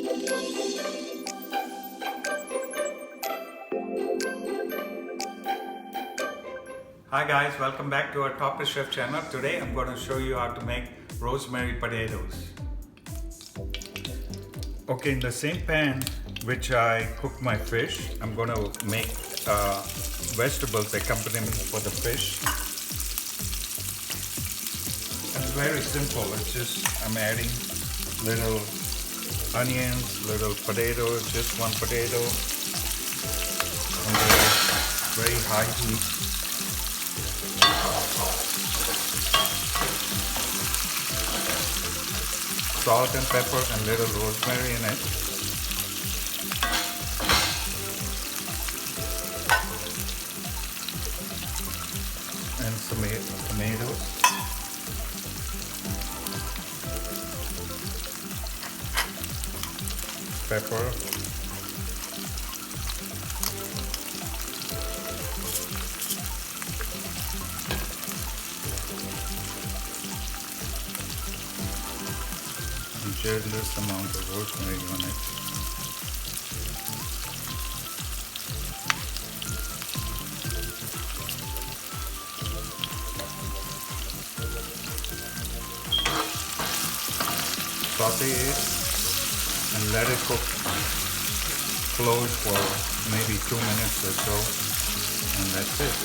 Hi guys, welcome back to our Top of Chef channel. Today I'm going to show you how to make rosemary potatoes. Okay, in the same pan which I cook my fish, I'm going to make vegetables accompaniment for the fish. It's very simple. It's just I'm adding little onions, little potatoes, just one potato on the very high heat. Salt and pepper and little rosemary in it. And some tomatoes. Pepper. And generous amount of rosemary on it. Saute it and let it cook close for maybe 2 minutes or so, and that's it.